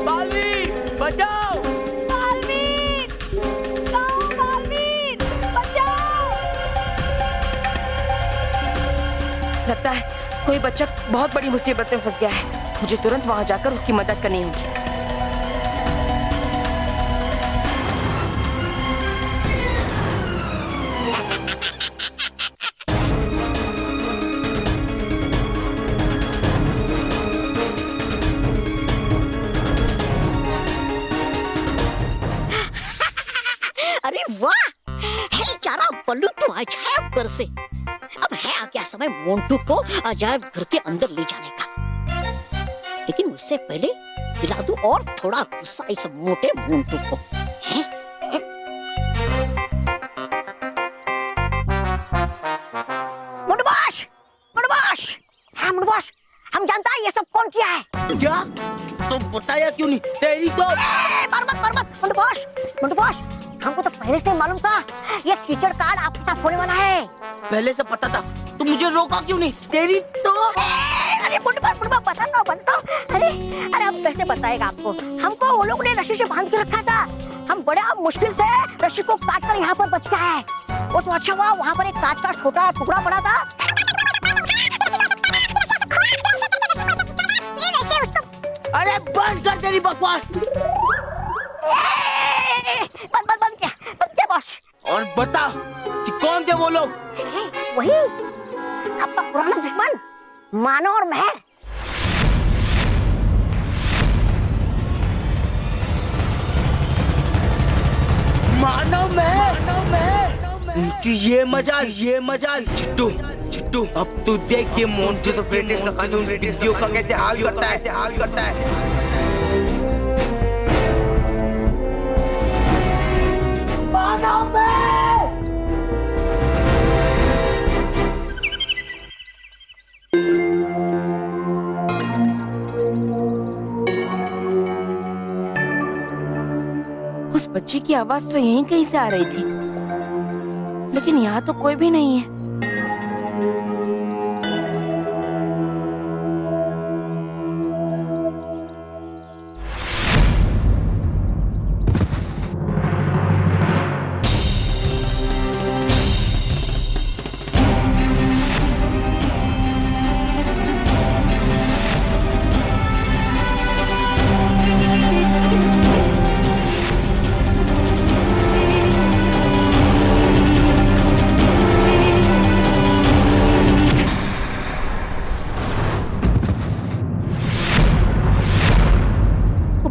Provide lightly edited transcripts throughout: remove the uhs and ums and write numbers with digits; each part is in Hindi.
बालवीर बचाओ! बालवीर! बालवीर! बचाओ! लगता है कोई बच्चा बहुत बड़ी मुसीबत में फंस गया है। मुझे तुरंत वहां जाकर उसकी मदद करनी होगी। अरे वाह, है चारा बल्लू तो अजायब घर से। अब है आ गया समय मोंटू को अजायब घर के अंदर ले जाने का। लेकिन उससे पहले दिला दूं और थोड़ा गुस्सा इस मोटे मोंटू को। हैं? मोंटू बॉस! मोंटू बॉस! हाँ मोंटू बॉस, हम जानता है ये सब कौन किया है। क्या? तो बताया क्यों नहीं? तेरी तो मार मत मोंटू बॉस! मोंटू बॉस, हमको तो पहले से मालूम था ये कीचड़ कार्ड आपके साथ होने वाला है। पहले से पता था, तो मुझे रोका क्यों नहीं? तेरी तो अरे बुढ़वा बताओ। अरे अब कैसे बताएगा आपको? हमको वो लोग ने रस्सी से बांध के रखा था। हम बड़ा मुश्किल से रस्सी को काट कर यहाँ पर बच गया है। वो तो अच्छा हुआ वहाँ पर एक कांच का छोटा टुकड़ा पड़ा था। अरे बंद कर तेरी बकवास। बंद क्या बॉस? और बता कि कौन थे वो लोग? वही आपका पुराना दुश्मन मानो और महर। मानव में उनकी ये मजाल चिट्टू अब तू देख ये मोंटू तो ब्रिटिश का कानून वीडियो का कैसे हाल करता है। मानव में उस बच्चे की आवाज तो यहीं कहीं से आ रही थी, लेकिन यहाँ तो कोई भी नहीं है।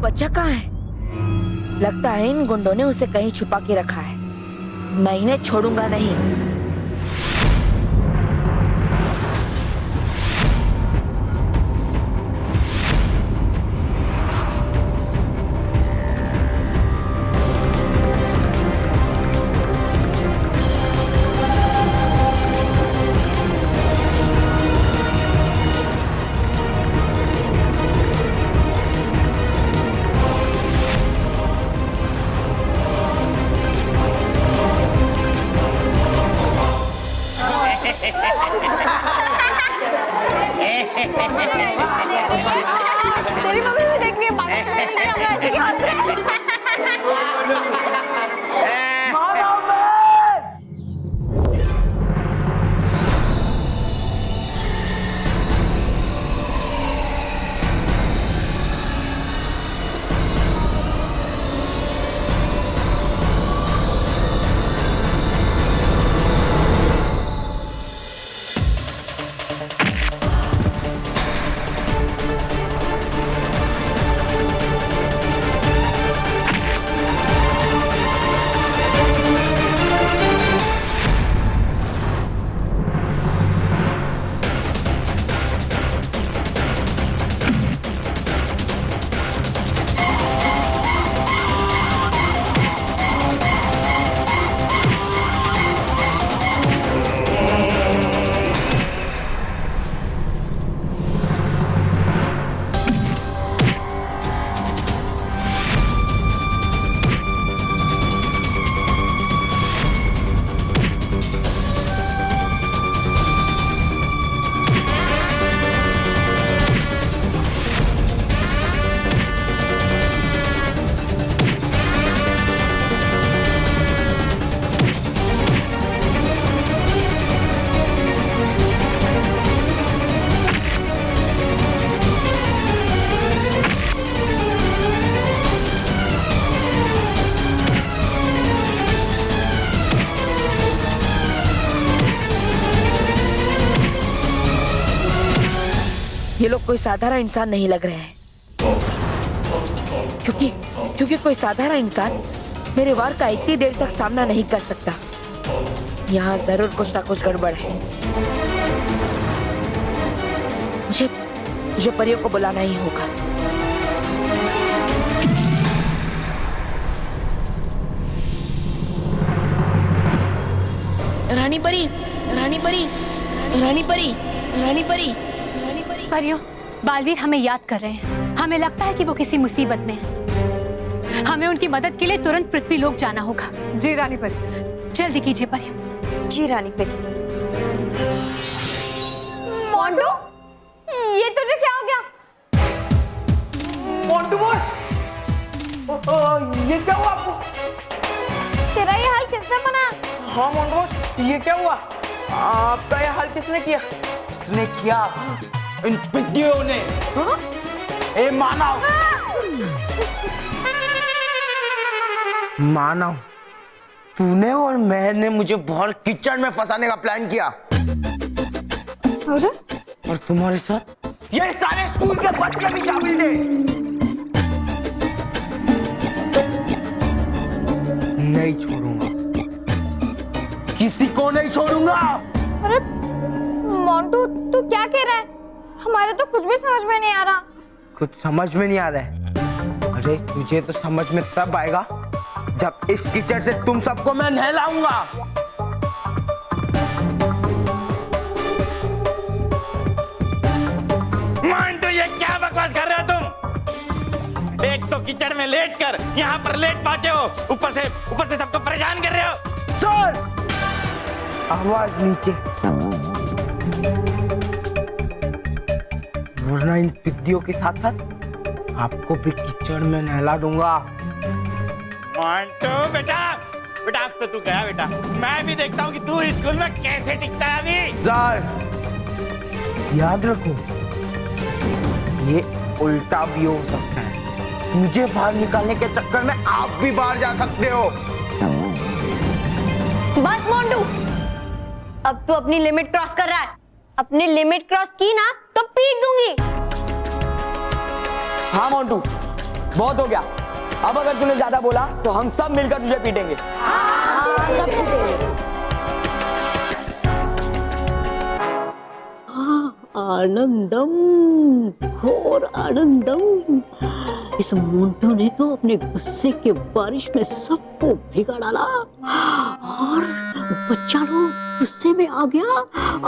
बच्चा कहाँ है? लगता है इन गुंडों ने उसे कहीं छुपा के रखा है। मैं इन्हें छोड़ूंगा नहीं। तेरी मम्मी भी देख रही है, बातें कर रही है, हम ऐसे क्यों हंस रहे हैं? ये लोग कोई साधारण इंसान नहीं लग रहे हैं, क्योंकि कोई साधारण इंसान मेरे वार का इतनी देर तक सामना नहीं कर सकता। यहाँ जरूर कुछ ना कुछ गड़बड़ है। मुझे परियों को बुलाना ही होगा। रानी परी, रानी परी, रानी परी, रानी परी, रानी परी। परियों, बालवीर हमें याद कर रहे हैं। हमें लगता है कि वो किसी मुसीबत में है। हमें उनकी मदद के लिए तुरंत पृथ्वीलोक जाना होगा। जी रानी परी। जल्दी कीजिए परियों। जी रानी परी। मोंटू, ये तुझे क्या हो गया? मोंटू बॉय, ये क्या हुआ आपको? तेरा ये हाल किसने बनाया? हाँ मोंटू बॉय, ये क्या हुआ? आपका ये हाल किसने किया? किसने किया? इन पिद्दियों ने। ए मानव, मानव, तूने और मैंने मुझे बहुत कीचड़ में फंसाने का प्लान किया। और तुम्हारे साथ ये सारे स्कूल के बच्चे भी शामिल थे। नहीं छोड़ूंगा, किसी को नहीं छोड़ूंगा। अरे मोंटू, तू क्या कह रहा है? हमारे तो कुछ भी समझ में नहीं आ रहा। कुछ समझ में नहीं आ रहा है? अरे तुझे तो समझ में तब आएगा जब इस कीचड़ से तुम सबको मैं नहलाऊंगा। मोंटू, ये क्या बकवास कर रहे हो तुम? एक तो कीचड़ में लेट कर यहाँ पर लेट पहुंचे हो, ऊपर से सबको परेशान कर रहे हो। सर, आवाज नीचे, वरना इन पिद्दियों के साथ साथ आपको भी कीचड़ में नहला दूंगा। मोंटू बेटा, अब तो तू गया बेटा। मैं भी देखता हूँ कि तू स्कूल में कैसे टिकता है अभी। सर, याद रखो, ये उल्टा भी हो सकता है। मुझे बाहर निकालने के चक्कर में आप भी बाहर जा सकते हो। बस मोंटू, अब तू अपनी लिमिट क्रॉस कर रहा है। अपनी लिमिट क्रॉस की ना तो पीट दूंगी। हाँ मोंटू, बहुत हो गया। अब अगर तूने ज्यादा बोला तो हम सब मिलकर तुझे पीटेंगे। सब पीटेंगे। आनंदम, घोर आनंदम। इस मोंटू ने तो अपने गुस्से के बारिश में सबको भिगा डाला और बच्चा लोग गुस्से में आ गया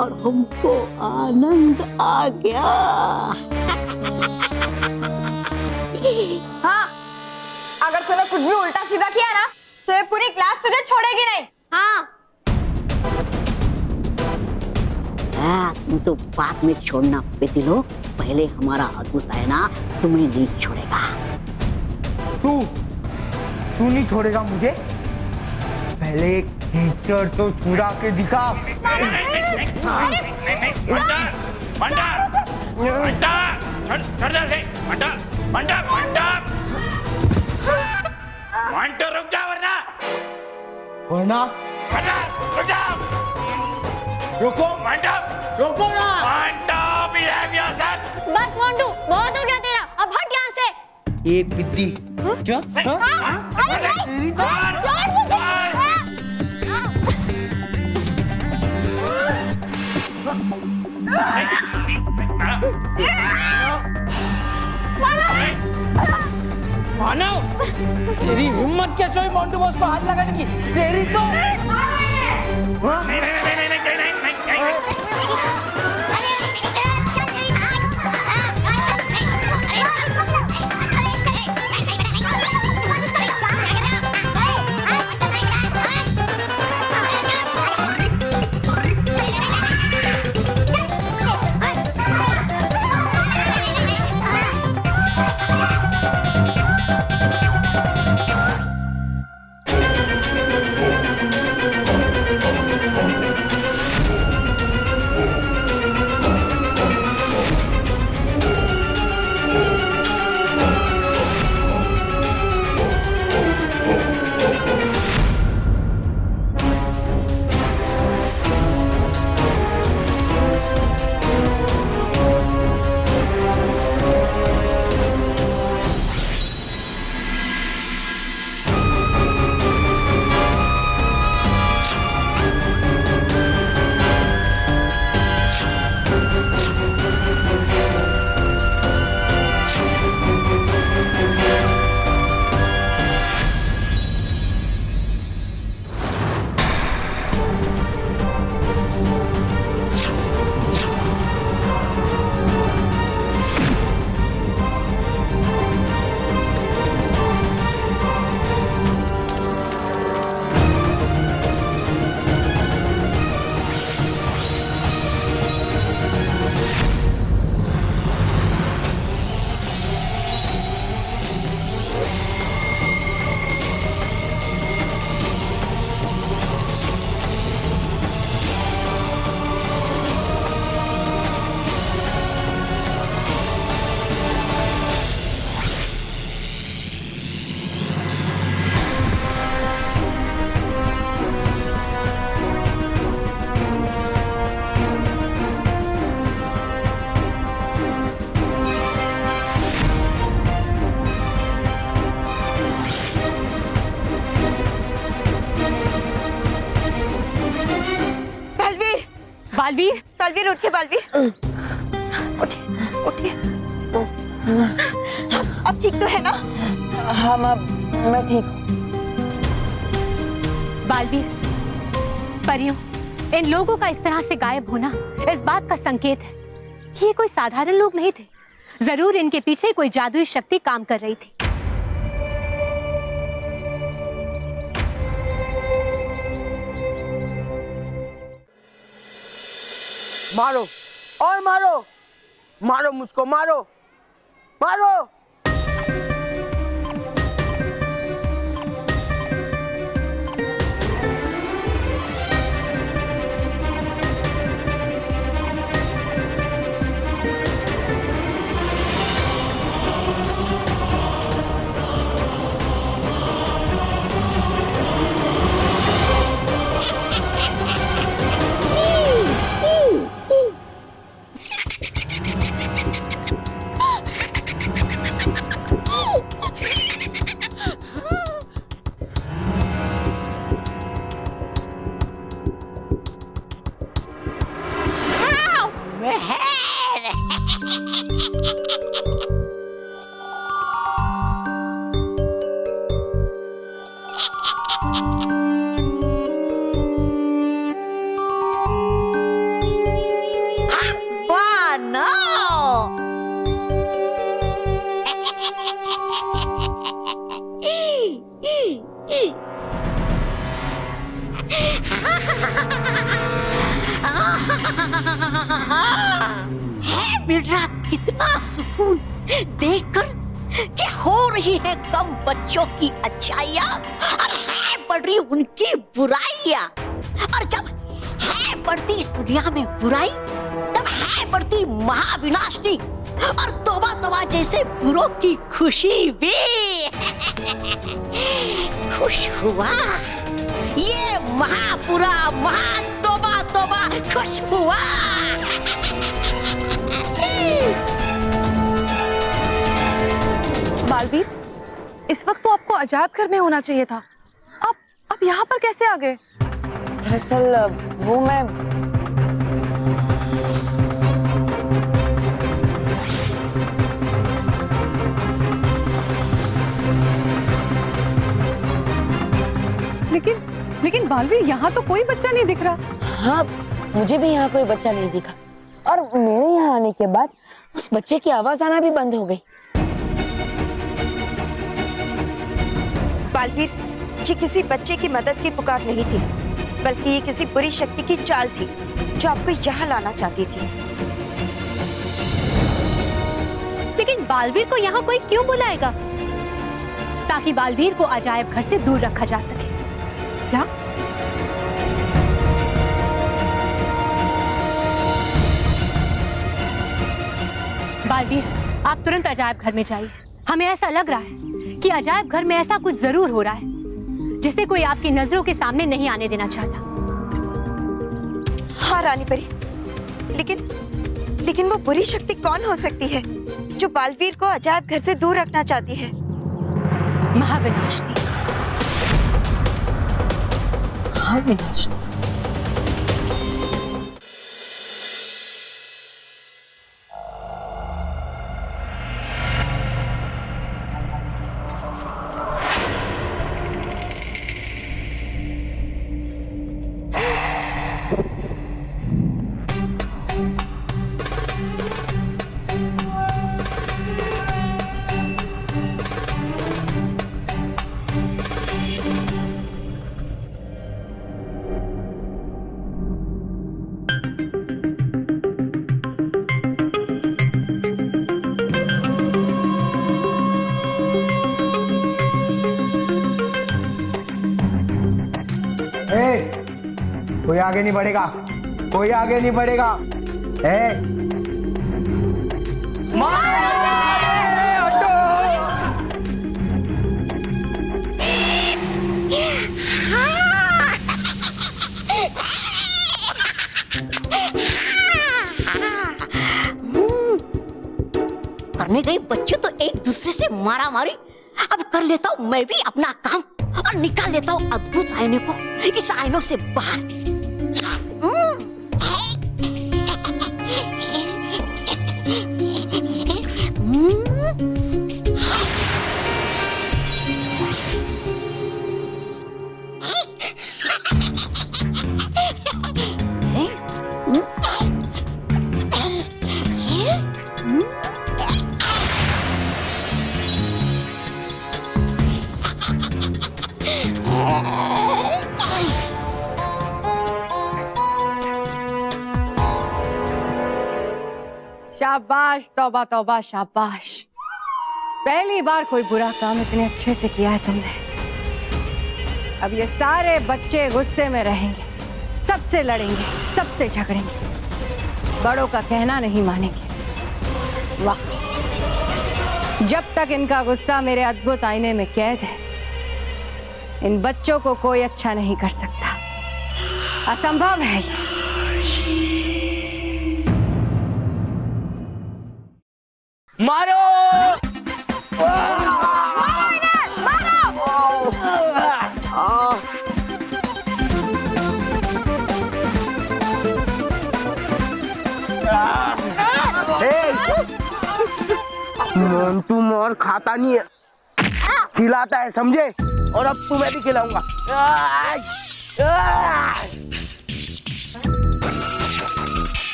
और हमको आनंद आ गया। हाँ, अगर तूने कुछ भी उल्टा सीधा किया ना तो ये पूरी क्लास तुझे छोड़ेगी नहीं। हाँ, तुम तो बाद में छोड़ना बेटी लोग, पहले हमारा अद्भुत है ना, तुम्हें नहीं छोड़ेगा। तू नहीं छोड़ेगा मुझे? पहले एक कीचड़ तो छुड़ा के दिखा। मोंटू रुक जा, वरना रुक जा। रोको, रोको ना। Behave yourself. बस मोंटू, बहुत हो गया तेरा। अब हट यहाँ से। ये पिद्दी क्या? अरे नहीं, छोड़ मुझे। मानव, तेरी हिम्मत कैसे हुई मोंटू बॉस को हाथ लगाने की? तेरी तो बालवीर, बालवीर उठिए, बालवीर उठिए उठिए। अब ठीक तो है ना? हाँ माँ, मैं ठीक हूँ। बालवीर, परियों, इन लोगों का इस तरह से गायब होना इस बात का संकेत है कि ये कोई साधारण लोग नहीं थे। जरूर इनके पीछे कोई जादुई शक्ति काम कर रही थी। मारो और मारो, मारो मुझको, मारो मारो। है मिल रहा कितना सुकून देखकर कि हो रही है कम बच्चों की अच्छाइयाँ और है बढ़ रही उनकी बुराइयाँ। और जब है बढ़ती इस दुनिया में बुराई, तब है बढ़ती महाविनाशनी और तौबा तौबा जैसे बुरों की खुशी भी। खुश हुआ ये महापुरा, महा तौबा तौबा खुश हुआ। बालवीर, इस वक्त तो आपको अजायब घर में होना चाहिए था। आप यहाँ पर कैसे आ गए? दरअसल वो मैं लेकिन बालवीर, यहाँ तो कोई बच्चा नहीं दिख रहा। हाँ, मुझे भी यहाँ कोई बच्चा नहीं दिखा और मेरे यहाँ आने के बाद उस बच्चे की आवाज आना भी बंद हो गई। बालवीर, ये किसी बच्चे की मदद की पुकार नहीं थी, बल्कि ये किसी बुरी शक्ति की चाल थी जो आपको यहाँ लाना चाहती थी। लेकिन बालवीर को यहाँ कोई क्यों बुलाएगा? ताकि बालवीर को अजायब घर से दूर रखा जा सके। क्या? बालवीर, आप तुरंत अजायब घर में जाइए। हमें ऐसा लग रहा है कि अजायब घर में ऐसा कुछ जरूर हो रहा है जिसे कोई आपकी नजरों के सामने नहीं आने देना चाहता। हाँ रानी परी, लेकिन वो बुरी शक्ति कौन हो सकती है जो बालवीर को अजायब घर से दूर रखना चाहती है? महाविनाशनी। महाविनाशनी? कोई आगे नहीं बढ़ेगा, कोई आगे नहीं बढ़ेगा। करने गए बच्चे तो एक दूसरे से मारा मारी। अब कर लेता हूँ मैं भी अपना काम और निकाल लेता हूँ अद्भुत आईने को इस आईनों से बाहर। शाबाश, तौबा तौबा, शाबाश। पहली बार कोई बुरा काम इतने अच्छे से किया है तुमने। अब ये सारे बच्चे गुस्से में रहेंगे, सबसे लड़ेंगे, सबसे झगड़ेंगे, बड़ों का कहना नहीं मानेंगे। वाह, जब तक इनका गुस्सा मेरे अद्भुत आईने में कैद है, इन बच्चों को कोई अच्छा नहीं कर सकता। असंभव है ये। मारो मोंटू मोर खाता नहीं है, खिलाता है, समझे? और अब तुम्हें भी खिलाऊंगा।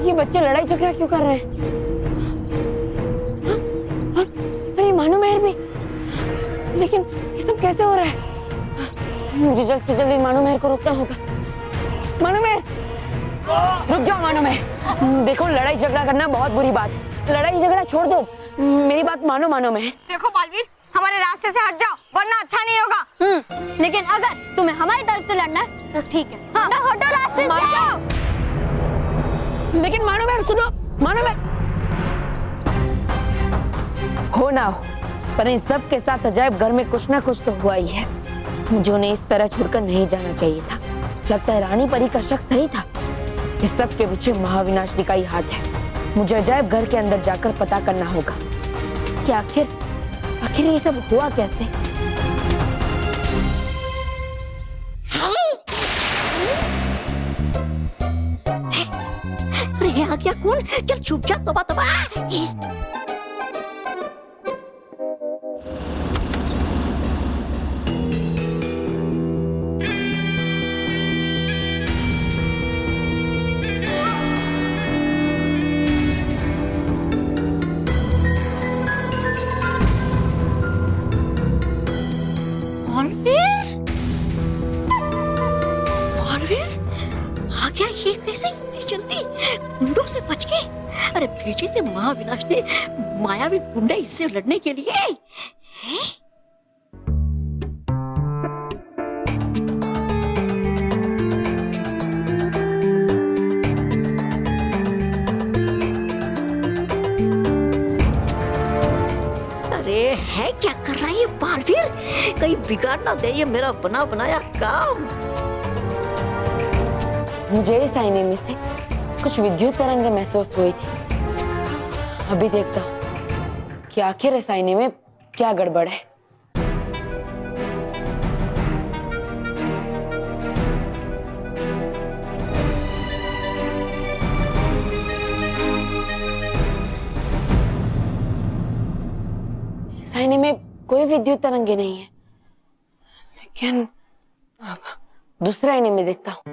ये बच्चे लड़ाई झगड़ा क्यों कर रहे हैं? हाँ? और अरे मानो मेहर भी, लेकिन ये सब कैसे हो रहा है? मुझे जल्द से जल्द मानो मेहर को रोकना होगा। मानो मेहर, रुक जाओ मानो मेहर। देखो, लड़ाई झगड़ा करना बहुत बुरी बात है। लड़ाई झगड़ा छोड़ दो, मेरी बात मानो मानो मेहर। देखो बालवीर, हमारे रास्ते से हट जाओ वरना अच्छा नहीं होगा। लेकिन अगर तुम्हें हमारी तरफ से लड़ना है तो ठीक है। हाँ, हटो रास्ते से। लेकिन मानो मेहर सुनो, मानो मेहर, हो ना हो, पर इन सब के साथ अजायब घर में कुछ ना कुछ तो हुआ ही है। मुझे उन्हें इस तरह छोड़कर नहीं जाना चाहिए था। लगता है रानी परी का शक सही था। इस सब के पीछे महाविनाशनी का ही हाथ है। मुझे अजायब घर के अंदर जाकर पता करना होगा कि आखिर ये सब हुआ कैसे। अरे आ गया कौन? चल छुप जा, तोबा तोबा। गुंडों से बच गए। अरे भेजे थे महाविनाश ने मायावी गुंडा इससे लड़ने के लिए। हैं? अरे है क्या कर रहा है ये बालवीर? कहीं बिगाड़ ना दे ये मेरा बना बनाया काम। मुझे इस आईने में से कुछ विद्युत तरंगें महसूस हुई थी। अभी देखता हूं कि आखिर इस आईने में क्या गड़बड़ है। इस आईने में कोई विद्युत तरंगें नहीं है, लेकिन दूसरे आईने में देखता हूं।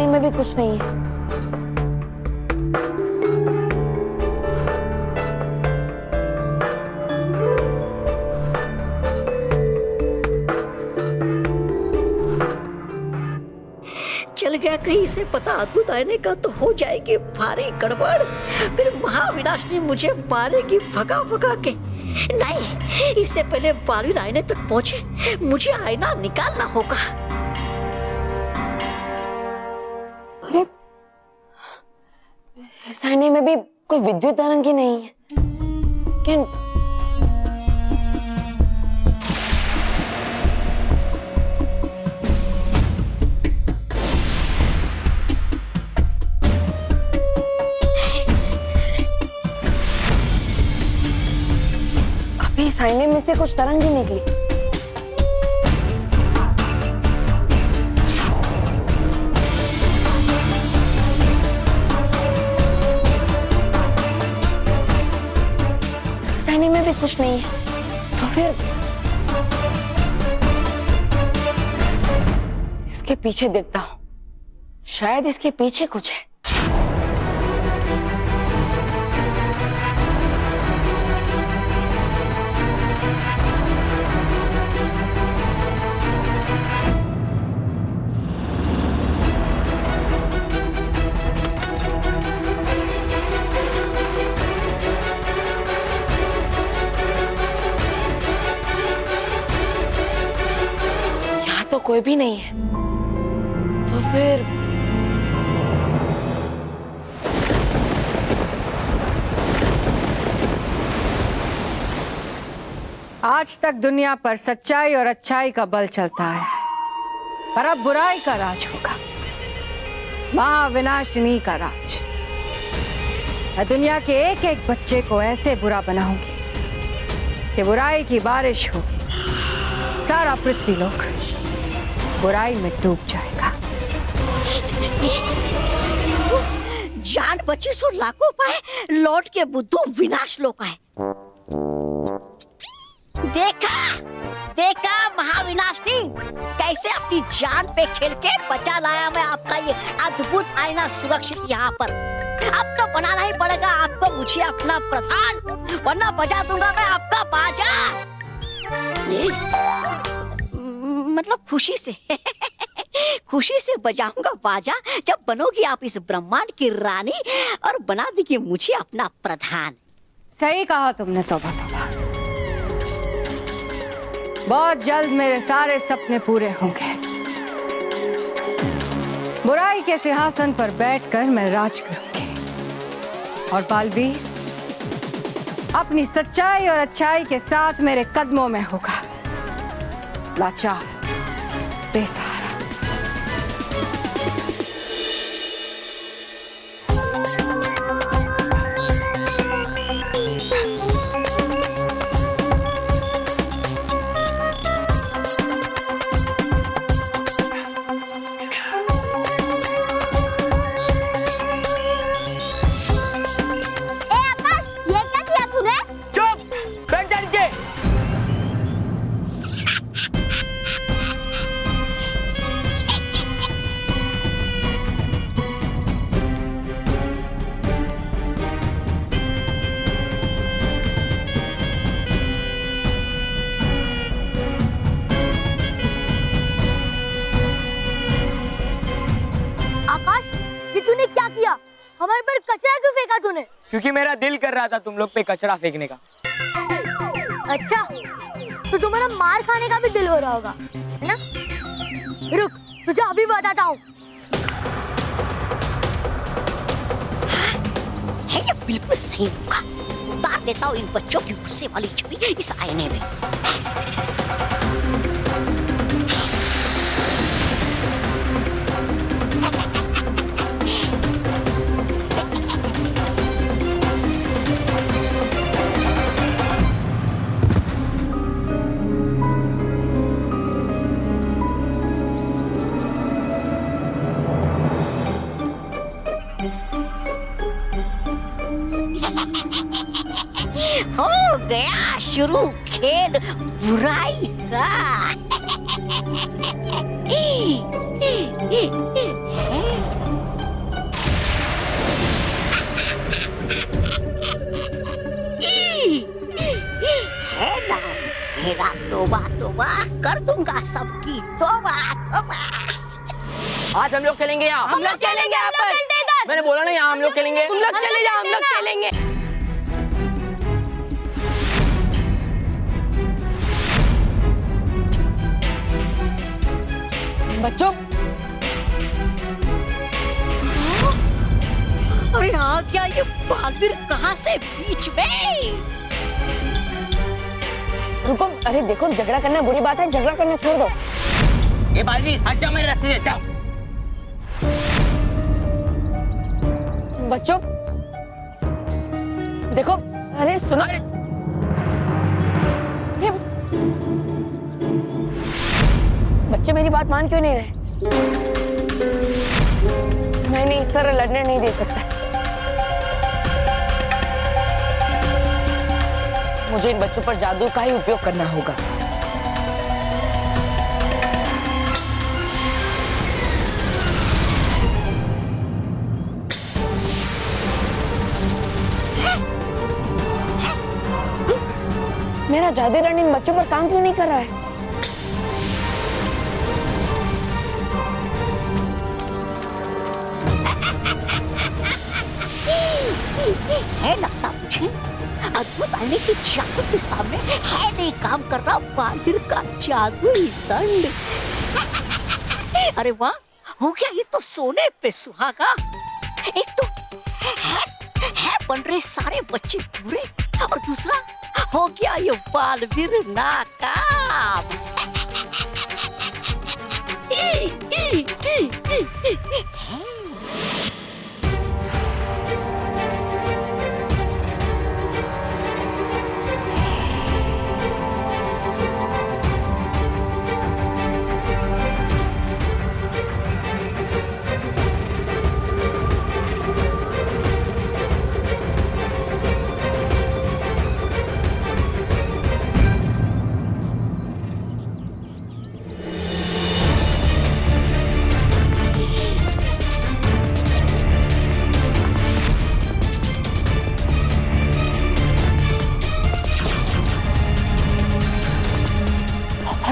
में भी कुछ नहीं है। चल गया कहीं से पता अद्भुत आईने का तो हो जाएगी भारी गड़बड़। फिर महाविनाश ने मुझे मारेगी भगा भगा के। नहीं, इससे पहले बालवीर आईने तक पहुंचे मुझे आईना निकालना होगा। अरे इस आईने में भी कोई विद्युत तरंग ही नहीं है। क्या अभी इस आईने में से कुछ तरंग ही निकली। आईने में भी कुछ नहीं है, तो फिर इसके पीछे देखता हूँ, शायद इसके पीछे कुछ है। यहाँ तो कोई भी नहीं है, तो फिर आज तक दुनिया पर सच्चाई और अच्छाई का बल चलता है, पर अब बुराई का राज होगा, महाविनाशिनी का राज। मैं दुनिया के एक एक बच्चे को ऐसे बुरा बनाऊंगी कि बुराई की बारिश होगी, सारा पृथ्वी लोक बुराई में डूब जाएगा। जान बची सो लाखों पाए, लौट के बुद्धू विनाश लोक आए। देखा महाविनाशनी, कैसे अपनी जान पे खेल के बचा लाया मैं आपका ये अद्भुत आईना सुरक्षित यहाँ पर। अब तो बनाना ही पड़ेगा आपको मुझे अपना प्रधान, वरना बजा दूंगा मैं आपका बाजा। मतलब खुशी से खुशी से बजाऊंगा बाजा जब बनोगी आप इस ब्रह्मांड की रानी और बना देगी मुझे अपना प्रधान। सही कहा तुमने, तौबा तौबा। बहुत जल्द मेरे सारे सपने पूरे होंगे। बुराई के सिंहासन पर बैठकर मैं राज करूंगी और बालवीर अपनी सच्चाई और अच्छाई के साथ मेरे कदमों में होगा, लाचार, बेसहारा। हमारे पर कचरा क्यों फेंका तूने? क्योंकि मेरा दिल कर रहा था तुम लोग पे कचरा फेंकने का। अच्छा, तो तुम्हारा मार खाने का भी दिल हो रहा होगा, है ना? रुक, तुझे अभी बताता हूँ। है ये बिल्कुल सही होगा। उतार लेता हूँ इन बच्चों की गुस्से वाली छवि इस आईने में। हो गया शुरू खेल बुराई का। है ना मेरा तोबा तोबा कर दूंगा सबकी तोबा तोबा। आज हम लोग खेलेंगे यहाँ, हम लोग खेलेंगे यहाँ पर। मैंने बोला ना यहाँ हम लोग खेलेंगे। तुम लोग चले जाओ, हम लोग खेलेंगे। बच्चों, अरे आ गया ये बालवीर कहाँ से बीच में? रुको, अरे देखो, झगड़ा करना बुरी बात है, झगड़ा करना छोड़ दो। ये बालवीर हट जाओ मेरे रास्ते से, जाओ। बच्चों देखो, अरे सुनो, बच्चे मेरी बात मान क्यों नहीं रहे? मैं इन्हें इस तरह लड़ने नहीं दे सकता। मुझे इन बच्चों पर जादू का ही उपयोग करना होगा। जादू रानी इन बच्चों पर काम क्यों नहीं कर रहा है? है लगता मुझे अद्भुत आईने की चाकू के सामने है नहीं काम कर रहा बालिर का जादुई दंड। अरे वाह, हो गया ये तो सोने पे सुहागा। एक तो है बन रहे सारे बच्चे पूरे, और दूसरा हो गया ये बालवीर नाकाम।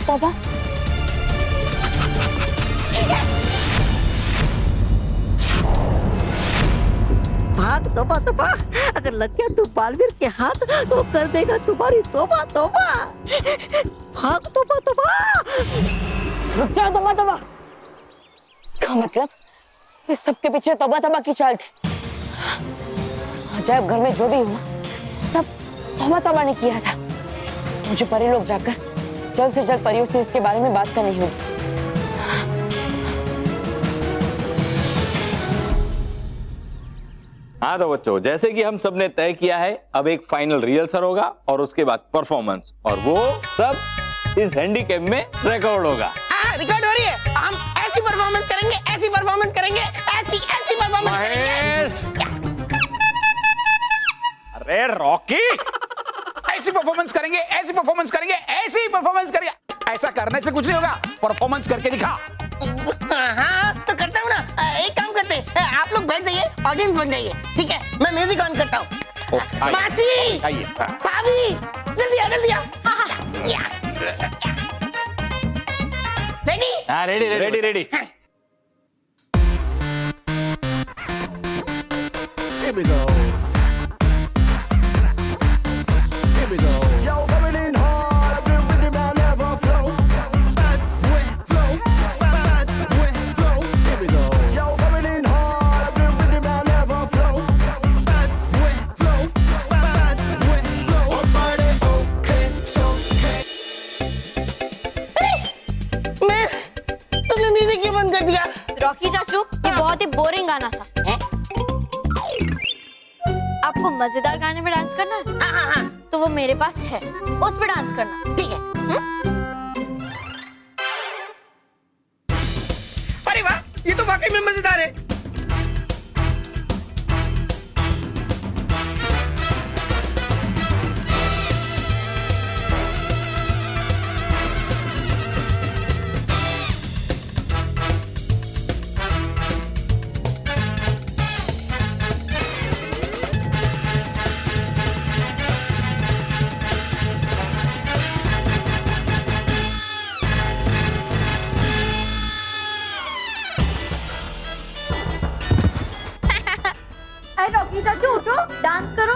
तौबा, भाग तौबा तौबा, अगर लग गया तू बालवीर के हाथ तो कर देगा तुम्हारी तौबा तौबा। भाग तौबा तौबा। रुक जाओ तौबा तौबा। क्या मतलब? इस सब के पीछे तौबा तौबा की चाल थी। अजायब घर में जो भी हुआ सब तौबा तौबा ने किया था। मुझे परी लोग जाकर जल्द से जल्द परियों से इसके बारे में बात करनी होगी। हाँ तो बच्चों, जैसे कि हम सब ने तय किया है, अब एक फाइनल रिहर्सल होगा और उसके बाद परफॉर्मेंस, और वो सब इस हैंडीकैप में रिकॉर्ड होगा। रिकॉर्ड हो रही है। हम ऐसी परफॉर्मेंस करेंगे, ऐसी परफॉर्मेंस करेंगे, ऐसी परफॉर्मेंस करेंगे। अरे रॉकी, ऐसी परफॉर्मेंस करेंगे, ऐसी परफॉर्मेंस करेंगे, ऐसी परफॉर्मेंस करेंगे। ऐसा करने से कुछ नहीं होगा, परफॉर्मेंस करके दिखा। हाँ तो करता हूँ ना। एक काम करते हैं, आप लोग बैठ जाइए, ऑडियंस बन जाइए, ठीक है? मैं म्यूजिक ऑन करता हूँ। मासी, भाभी, जल्दी आ, जल्दी आ। रेडी? हाँ ready ready ready. Here we go. Here we go. Yo, coming in hard, the rhythm I'll never flow. Bad boy flow, bad boy flow. Here we go. Yo, coming in hard, the rhythm I'll never flow. Bad boy flow, bad boy flow. Everybody okay, so okay. मैं, तुमने म्यूजिक क्यों बंद कर दिया? रॉकी चाचू, ये बहुत ही बोरिंग गाना था। आपको मजेदार गाने में डांस करना है? हाँ हाँ हाँ, तो वो मेरे पास है, उस पे डांस करना। ठीक है। अरे वाह, ये तो वाकई में मजेदार है। रॉकी चाचू उठो, डांस करो।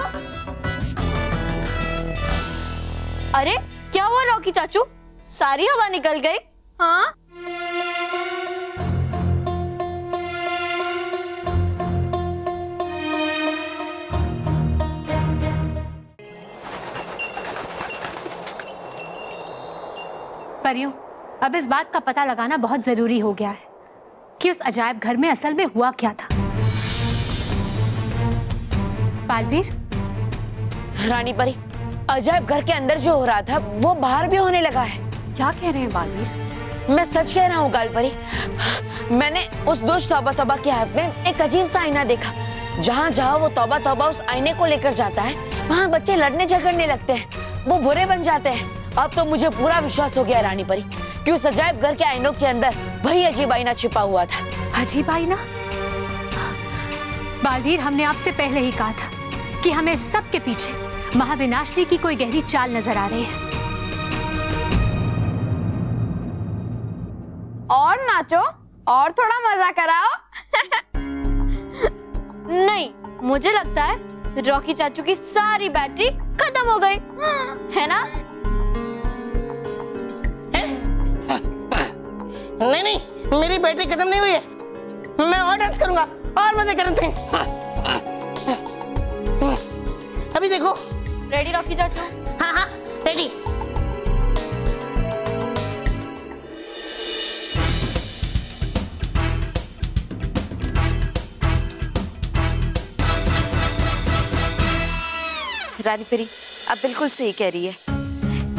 अरे क्या हुआ रॉकी चाचू? सारी हवा निकल गई। हाँ परियों, अब इस बात का पता लगाना बहुत जरूरी हो गया है कि उस अजायब घर में असल में हुआ क्या था। बालवीर, रानी परी, अजायब घर के अंदर जो हो रहा था वो बाहर भी होने लगा है। क्या कह रहे हैं बालवीर? मैं सच कह रहा हूँ गालपरी। मैंने उस दुष्ट तौबा तौबा के हाथ में एक अजीब सा आईना देखा। जहाँ जहाँ वो तौबा तौबा उस आईने को लेकर जाता है, वहाँ बच्चे लड़ने झगड़ने लगते हैं, वो बुरे बन जाते हैं। अब तो मुझे पूरा विश्वास हो गया रानी परी कि उस अजायब घर के आईनों के अंदर वही अजीब आईना छिपा हुआ था। अजीब आईना? बालवीर, हमने आपसे पहले ही कहा था कि हमें सब के पीछे महाविनाशनी की कोई गहरी चाल नजर आ रही है। और नाचो और थोड़ा मजा कराओ। नहीं, मुझे लगता है रॉकी चाचू की सारी बैटरी खत्म हो गई है ना? नहीं नहीं, मेरी बैटरी खत्म नहीं हुई है। मैं और डांस करूंगा और मजे करते हैं। अभी देखो। रेडी रॉकी चाचू? हाँ हाँ रेडी। रानी परी अब बिल्कुल सही कह रही है,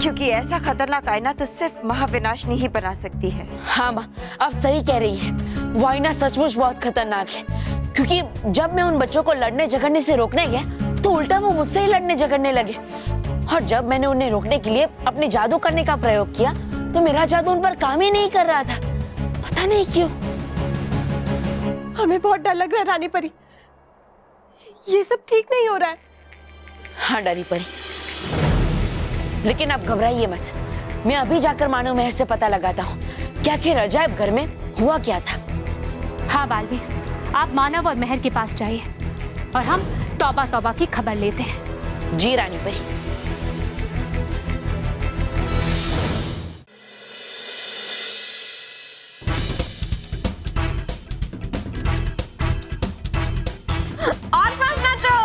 क्योंकि ऐसा खतरनाक आईना तो सिर्फ महाविनाशनी ही बना सकती है। हाँ माँ, अब सही कह रही है। वो आईना सचमुच बहुत खतरनाक है, क्योंकि जब मैं उन बच्चों को लड़ने झगड़ने से रोकने गया तो उल्टा वो मुझसे ही लड़ने झगड़ने लगे। और जब मैंने उन्हें रोकने के लिए अपने जादू करने का प्रयोग किया तो मेरा जादू उन पर काम ही नहीं कर रहा था, पता नहीं क्यों। हमें बहुत डर लग रहा है रानी परी, ये सब ठीक नहीं हो रहा है। हाँ डरी परी, लेकिन आप घबराइए मत। मैं अभी जाकर मानव महर से पता लगाता हूँ क्या आखिर अजायब घर में हुआ क्या था। हाँ बालवीर, आप मानव और महर के पास जाइए और हम तौबा तौबा की खबर लेते हैं। जी रानी परी। और पास नाचो।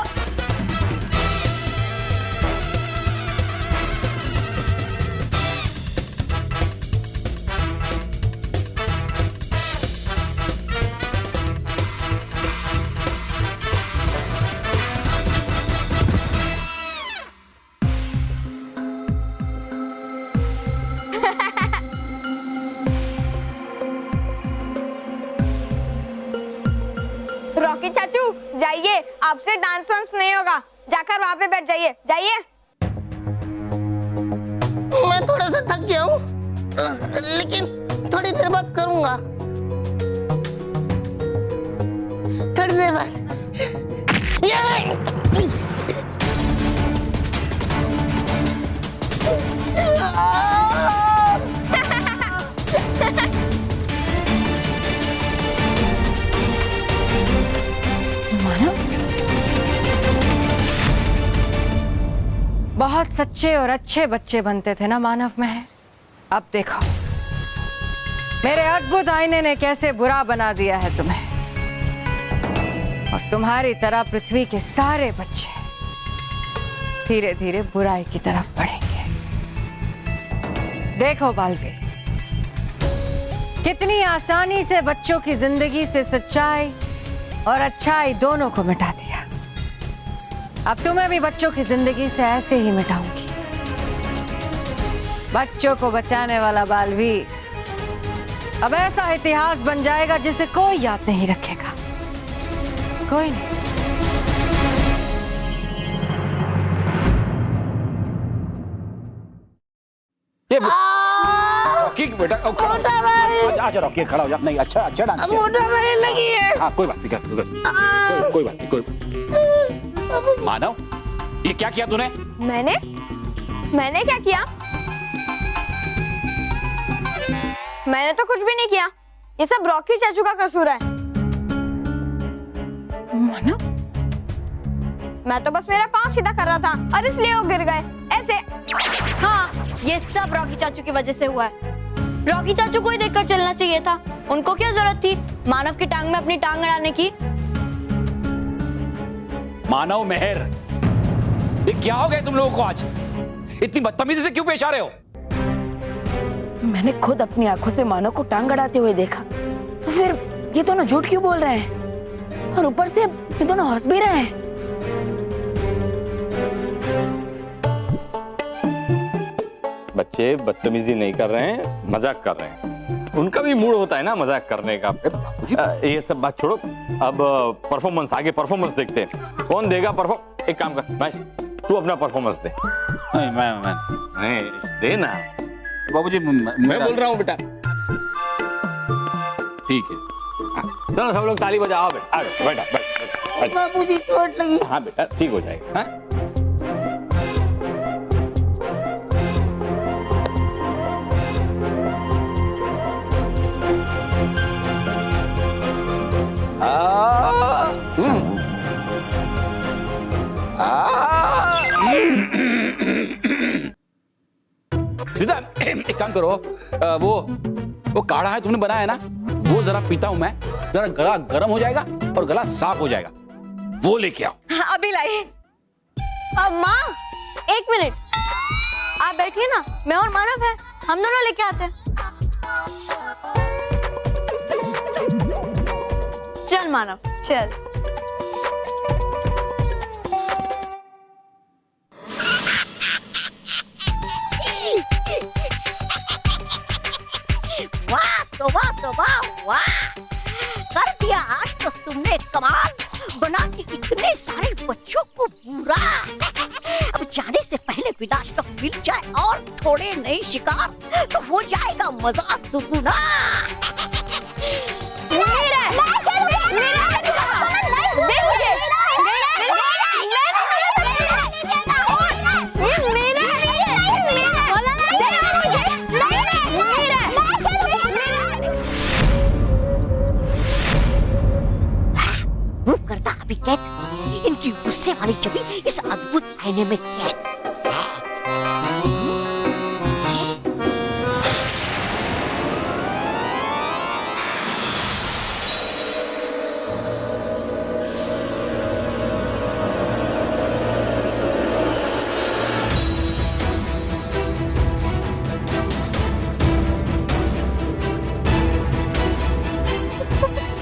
रॉकी चाचू जाइए, आपसे डांस वांस नहीं होगा, जाकर वहाँ पे बैठ जाइए। जाइए। मैं थोड़ा सा थक गया हूँ, लेकिन थोड़ी देर बाद करूंगा। थोड़ी देर बाद। बहुत सच्चे और अच्छे बच्चे बनते थे ना मानव महर। अब देखो मेरे अद्भुत आईने ने कैसे बुरा बना दिया है तुम्हें। और तुम्हारी तरह पृथ्वी के सारे बच्चे धीरे धीरे बुराई की तरफ बढ़ेंगे। देखो बालवीर, कितनी आसानी से बच्चों की जिंदगी से सच्चाई और अच्छाई दोनों को मिटा दिया। अब तुम्हें भी बच्चों की जिंदगी से ऐसे ही मिटाऊंगी। बच्चों को बचाने वाला बालवीर अब ऐसा इतिहास बन जाएगा जिसे कोई याद नहीं रखेगा। कोई नहीं। ये रॉकी बेटा आजा रॉकी, खड़ा हो जा। नहीं अच्छा अच्छा डांस किया। मोटा भाई लगी है। हाँ कोई बात नहीं, कोई बात नहीं। मानव, ये क्या किया तूने? मैंने क्या किया? मैंने तो कुछ भी नहीं किया, ये सब रॉकी चाचू का कसूर है। मानव, मैं तो बस मेरा पाँव सीधा कर रहा था और इसलिए वो गिर गए ऐसे। हाँ, ये सब रॉकी चाचू की वजह से हुआ है। रॉकी चाचू को ही देखकर चलना चाहिए था। उनको क्या जरूरत थी मानव की टांग में अपनी टांग अड़ाने की? मानव महर, ये क्या हो गया तुम लोगों को आज? इतनी बदतमीजी से क्यों पेश आ रहे हो? मैंने खुद अपनी आंखों से मानव को टांग अड़ाते हुए देखा, तो फिर ये दोनों झूठ क्यों बोल रहे हैं? और ऊपर से ये दोनों हंस भी रहे हैं। बच्चे बदतमीजी नहीं कर रहे हैं, मजाक कर रहे हैं। उनका भी मूड होता है ना मजाक करने का। ये सब बात छोड़ो, अब परफॉर्मेंस, आगे परफॉर्मेंस देखते हैं। कौन देगा परफॉर्म? एक काम कर मैं, तू अपना परफॉर्मेंस दे। नहीं मैं दे ना बाबूजी, मैं बोल रहा हूँ बेटा। ठीक है, चलो सब लोग ताली बजाओ। बेटा बाबूजी चोट लगी। हाँ बेटा ठीक हो जाएगा। हाँ? एक काम करो, वो काढ़ा है तुमने बनाया है ना, वो जरा पीता हूं मैं, जरा गला गर्म हो जाएगा और गला साफ हो जाएगा, वो लेके आओ। अभी लाई। अब माँ, एक मिनट, आप बैठिए ना, मैं और मानव है, हम दोनों लेके आते हैं। चल मानव, चल। वाह तो वाह तो वाह वाह, कर दिया आज तो तुमने कमाल, बना के इतने सारे बच्चों को पूरा। अब जाने से पहले विनाश का मिल जाए और थोड़े नए शिकार तो हो जाएगा मजा दुगुना। करता अभी कैद, इनकी गुस्से वाली छवि इस अद्भुत आईने में कैद।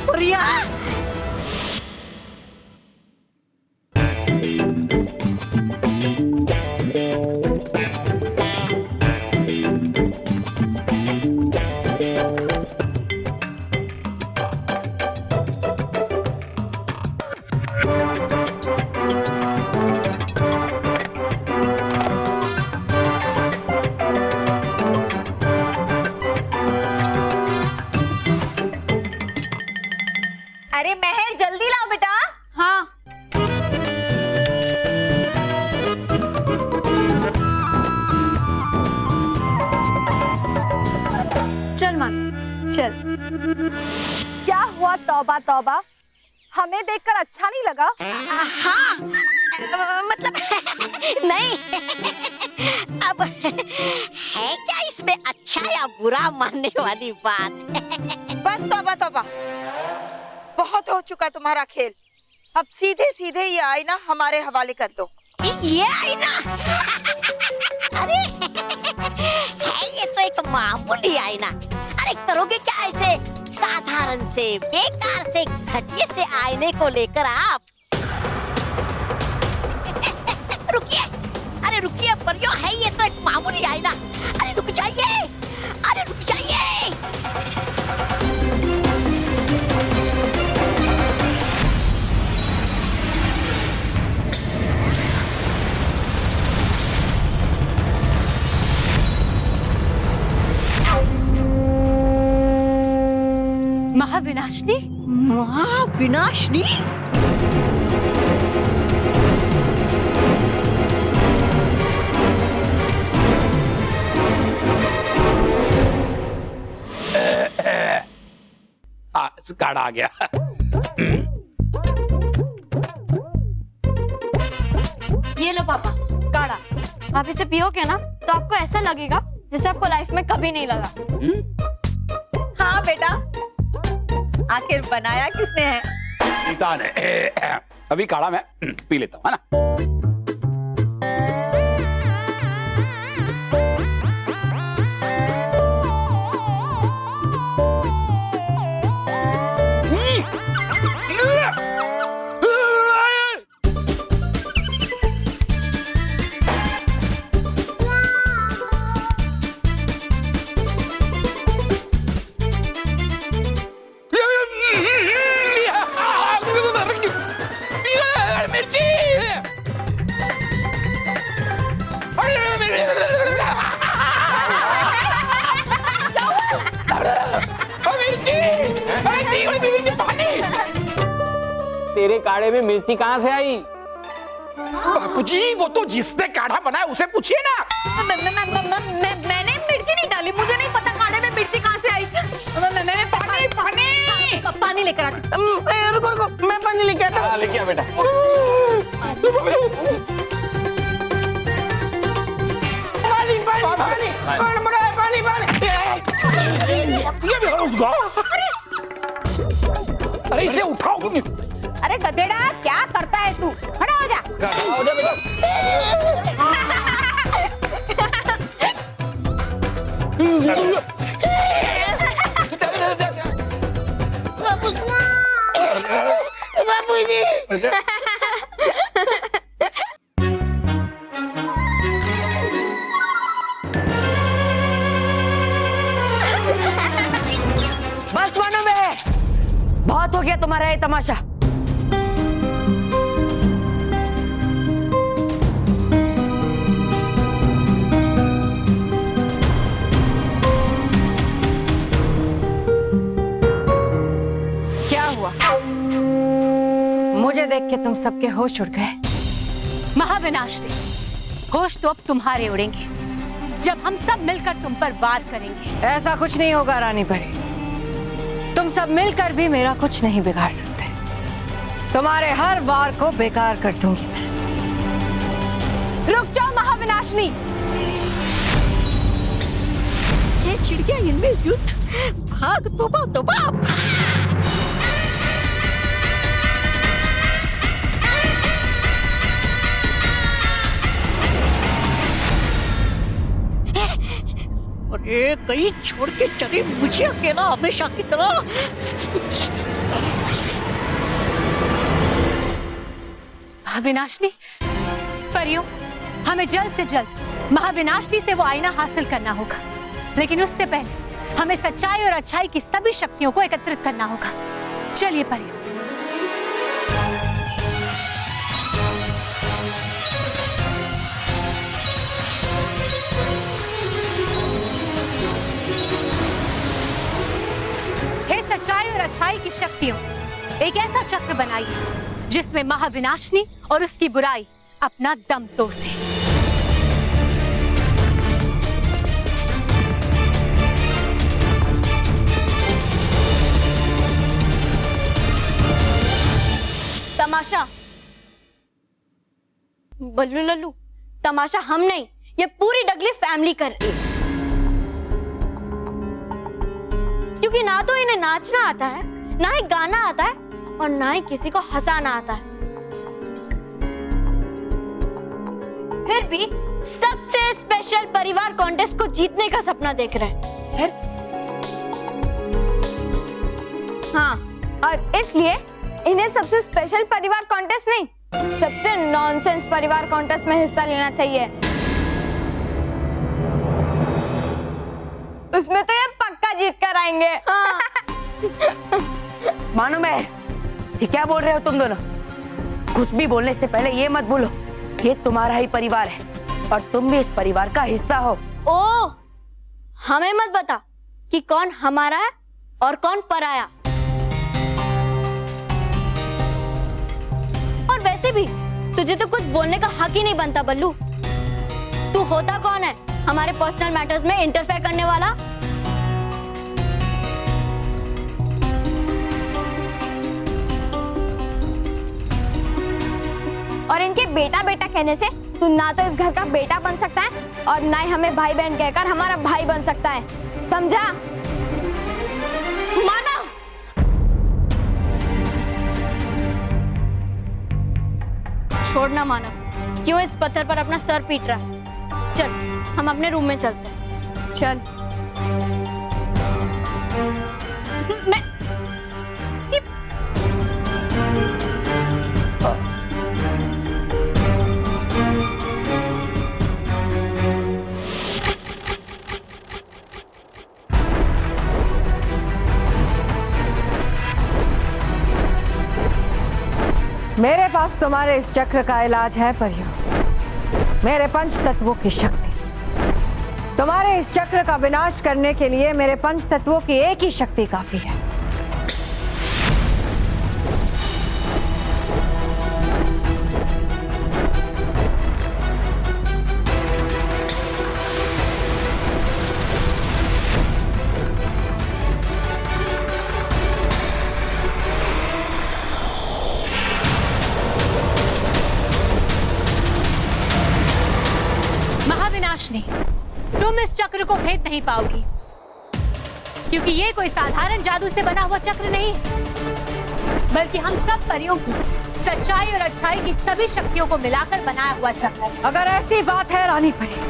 प्रिया, अरे महर जल्दी लाओ बेटा। हाँ। चल मान, चल। क्या हुआ तौबा तौबा, हमें देखकर अच्छा नहीं लगा? हाँ, मतलब नहीं, अब है क्या इसमें अच्छा या बुरा मानने वाली बात? बस तौबा तौबा, बहुत हो चुका तुम्हारा खेल, अब सीधे सीधे ये आईना हमारे हवाले कर दो। ये आईना? अरे है ये तो एक मामूली आईना। अरे करोगे क्या ऐसे साधारण से बेकार से घटिया से आईने को लेकर आप? रुकिए, अरे रुकिए परियो, है ये तो एक मामूली आईना। अरे रुक जाइए, अरे रुक जाइए। महाविनाशनी? महाविनाशनी? काढ़ा आ गया। ये लो पापा, काढ़ा। आप इसे पियोगे ना तो आपको ऐसा लगेगा जैसे आपको लाइफ में कभी नहीं लगा। हाँ बेटा, आखिर बनाया किसने है? पिता ने। अभी काढ़ा मैं पी लेता हूँ, है ना? तेरे काढ़े में मिर्ची कहाँ से आई? बापूजी, वो तो जिसने काढ़ा बनाया उसे पूछिए ना। मैंने मिर्ची नहीं डाली, मुझे नहीं पता काढ़े में मिर्ची कहाँ से आई। मैंने पानी लेकर आती। रुको रुको, मैं पानी लेके आता हूँ। लेके आ बेटा। पानी पानी पानी, पानी अरे इसे उठाओ। अरे गधेड़ा क्या करता है तू? खड़ा हो जा। बस मानो मैं, बहुत हो गया तुम्हारा ये तमाशा। क्या हुआ? मुझे देख के तुम सबके होश उड़ गए? महाविनाशनी, होश तो अब तुम्हारे उड़ेंगे जब हम सब मिलकर तुम पर वार करेंगे। ऐसा कुछ नहीं होगा रानी परी, तुम सब मिलकर भी मेरा कुछ नहीं बिगाड़ सकते। तुम्हारे हर वार को बेकार कर दूंगी मैं। रुक जाओ महाविनाशनी। ये चिड़िया इनमें युद्ध, भाग तोबा तोबा। अरे कहीं छोड़ के चले मुझे अकेला हमेशा की तरह। महाविनाशनी, परियों, हमें जल्द से जल्द महाविनाशनी से वो आईना हासिल करना होगा, लेकिन उससे पहले हमें सच्चाई और अच्छाई की सभी शक्तियों को एकत्रित करना होगा। चलिए परियों। हे सच्चाई और अच्छाई की शक्तियों, एक ऐसा चक्र बनाइए जिसमें महाविनाशनी और उसकी बुराई अपना दम तोड़ दे। तमाशा बल्लू लल्लू, तमाशा हम नहीं, ये पूरी डगली फैमिली कर रही है। क्योंकि ना तो इन्हें नाचना आता है, ना ही गाना आता है, और ना ही किसी को हंसाना आता है। फिर भी सबसे स्पेशल परिवार कॉन्टेस्ट को जीतने का सपना देख रहे हैं। फिर हाँ, और इसलिए इन्हें सबसे स्पेशल परिवार कॉन्टेस्ट नहीं, सबसे नॉनसेंस परिवार कॉन्टेस्ट में हिस्सा लेना चाहिए। उसमें तो ये पक्का जीत कर आएंगे। हाँ। मानो मैं, ये क्या बोल रहे हो तुम दोनों? कुछ भी बोलने से पहले ये मत बोलो, ये तुम्हारा ही परिवार है और तुम भी इस परिवार का हिस्सा हो। ओ, हमें मत बता कि कौन हमारा है और कौन पराया। और वैसे भी तुझे तो कुछ बोलने का हक ही नहीं बनता बल्लू। तू होता कौन है हमारे पर्सनल मैटर्स में इंटरफेयर करने वाला? और इनके बेटा बेटा कहने से तू ना तो इस घर का बेटा बन सकता है और ना ही हमें भाई बहन कहकर हमारा भाई बन सकता है, समझा? मानव, छोड़ना मानव, क्यों इस पत्थर पर अपना सर पीट रहा है? चल हम अपने रूम में चलते हैं। चल। मैं मेरे पास तुम्हारे इस चक्र का इलाज है परियों। मेरे पंच तत्वों की शक्ति। तुम्हारे इस चक्र का विनाश करने के लिए मेरे पंच तत्वों की एक ही शक्ति काफी है। महाविनाशनी, तुम इस चक्र को भेद नहीं पाओगी। क्योंकि ये कोई साधारण जादू से बना हुआ चक्र नहीं है, बल्कि हम सब परियों की सच्चाई और अच्छाई की सभी शक्तियों को मिलाकर बनाया हुआ चक्र है। अगर ऐसी बात है रानी परी,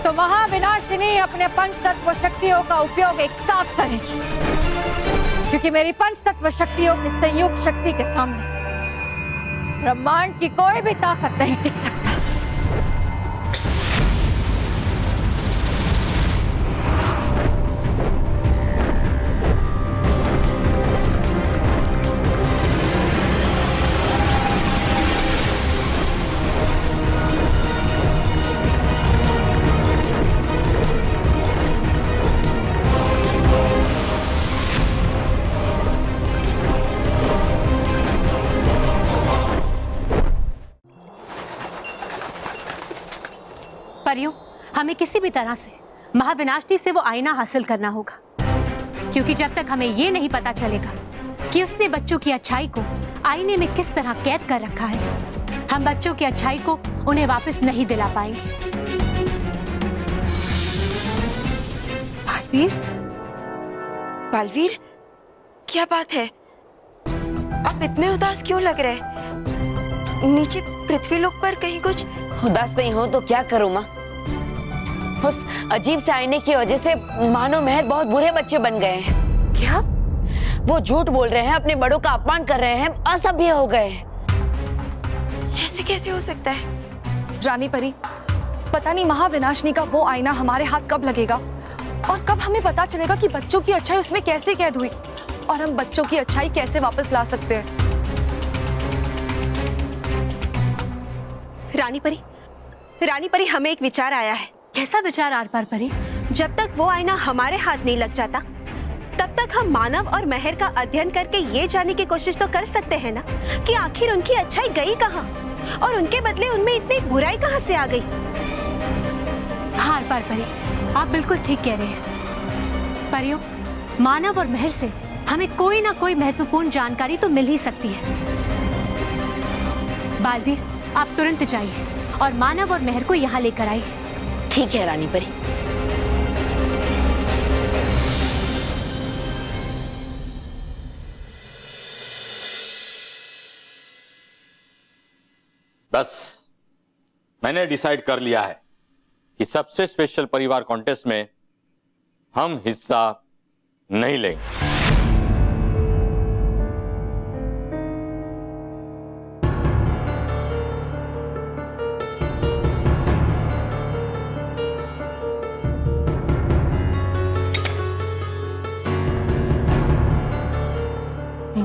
तो महाविनाशिनी अपने पंच तत्व शक्तियों का उपयोग एक साथ करेगी, क्योंकि मेरी पंच तत्व शक्तियों की संयुक्त शक्ति के सामने ब्रह्मांड की कोई भी ताकत नहीं टिक सकता। परियों, हमें किसी भी तरह से महाविनाशिनी से वो आईना हासिल करना होगा, क्योंकि जब तक हमें ये नहीं पता चलेगा कि उसने बच्चों की अच्छाई को आईने में किस तरह कैद कर रखा है, हम बच्चों की अच्छाई को उन्हें वापस नहीं दिला पाएंगे। बालवीर, बालवीर, क्या बात है? आप इतने उदास क्यों लग रहे? नीचे पृथ्वी लोक पर कहीं कुछ? उदास नहीं हो तो क्या करूं माँ? उस अजीब से आईने की वजह से मानो महर बहुत बुरे बच्चे बन गए हैं। क्या? वो झूठ बोल रहे हैं, अपने बड़ों का अपमान कर रहे हैं, असभ्य हो गए हैं। ऐसे कैसे हो सकता है? रानी परी, पता नहीं महाविनाशिनी का वो आईना हमारे हाथ कब लगेगा और कब हमें पता चलेगा कि बच्चों की अच्छाई उसमें कैसे कैद हुई और हम बच्चों की अच्छाई कैसे वापस ला सकते हैं। रानी परी, हमें एक विचार आया है। कैसा विचार आर पार परी? जब तक वो आईना हमारे हाथ नहीं लग जाता, तब तक हम मानव और महर का अध्ययन करके ये जानने की कोशिश तो कर सकते हैं ना कि आखिर उनकी अच्छाई गई कहाँ और उनके बदले उनमें इतनी बुराई कहाँ से आ गई। हाँ आर पार परी, आप बिल्कुल ठीक कह रहे हैं। परियों, मानव और महर से हमें कोई ना कोई महत्वपूर्ण जानकारी तो मिल ही सकती है। बालवीर, आप तुरंत जाइए और मानव और महर को यहाँ लेकर आइए। ठीक है रानी परी। बस मैंने डिसाइड कर लिया है कि सबसे स्पेशल परिवार कॉन्टेस्ट में हम हिस्सा नहीं लेंगे।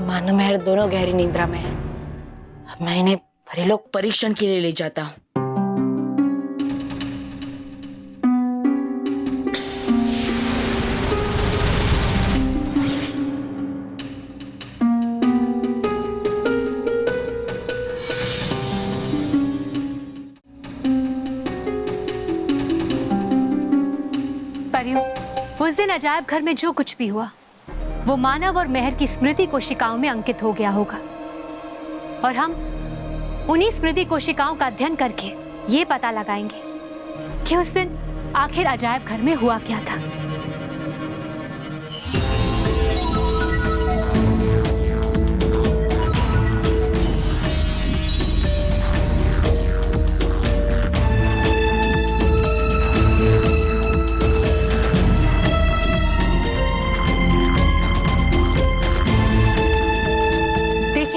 मानो महर दोनों गहरी निद्रा में है। अब मैं इन्हें परिलोक परीक्षण के लिए ले जाता हूँ। परियों, उस दिन अजायब घर में जो कुछ भी हुआ वो मानव और महर की स्मृति कोशिकाओं में अंकित हो गया होगा और हम उन्हीं स्मृति कोशिकाओं का अध्ययन करके ये पता लगाएंगे कि उस दिन आखिर अजायब घर में हुआ क्या था।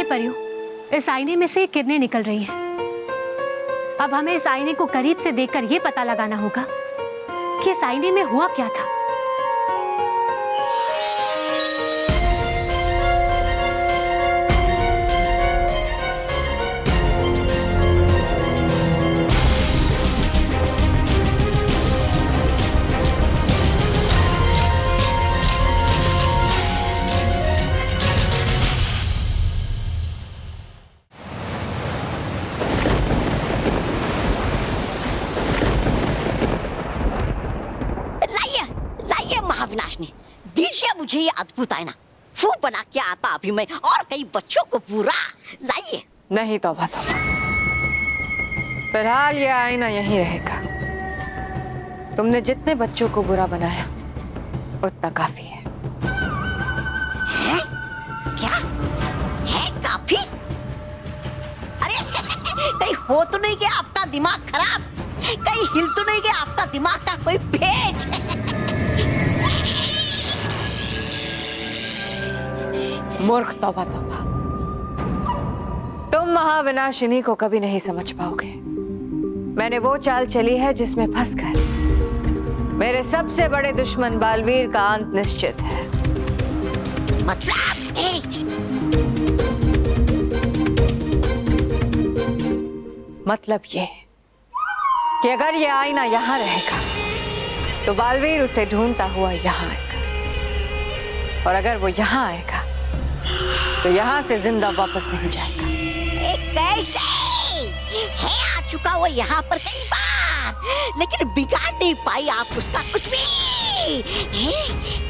परियों, इस आईने में से किरणें निकल रही हैं। अब हमें इस आईने को करीब से देखकर यह पता लगाना होगा कि इस आईने में हुआ क्या था। महाविनाशिनी, दीजिए मुझे ये अद्भुत आईना। फूल बना के आता अभी मैं और कई बच्चों को पूरा। लाइए। नहीं तौबा तौबा, फिलहाल ये आईना यहीं रहेगा। तुमने जितने बच्चों को बुरा बनाया उतना काफी है। क्या है काफी? अरे कहीं हो तो नहीं गया आपका दिमाग खराब? कहीं हिल तो नहीं गया आपका दिमाग का कोई पेच? मूर्ख, तौबा तौबा। तुम महाविनाशिनी को कभी नहीं समझ पाओगे। मैंने वो चाल चली है जिसमें फंसकर मेरे सबसे बड़े दुश्मन बालवीर का अंत निश्चित है। मतलब ये कि अगर ये आईना यहाँ रहेगा तो बालवीर उसे ढूंढता हुआ यहाँ आएगा, और अगर वो यहाँ आएगा तो यहाँ से जिंदा वापस नहीं जाएगा। कैसे है? आ चुका वो यहाँ पर कई बार, लेकिन बिगाड़ नहीं पाई आप उसका कुछ भी।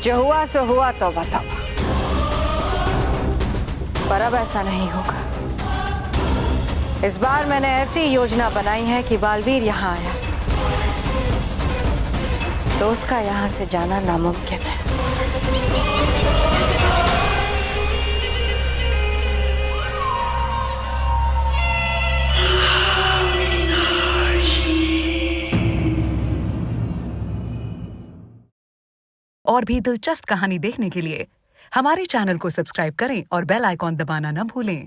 जो हुआ सो हुआ, तौबा तौबा। पर अब ऐसा नहीं होगा। इस बार मैंने ऐसी योजना बनाई है कि बालवीर यहाँ आया तो उसका यहाँ से जाना नामुमकिन है। और भी दिलचस्प कहानी देखने के लिए हमारे चैनल को सब्सक्राइब करें और बेल आइकॉन दबाना न भूलें।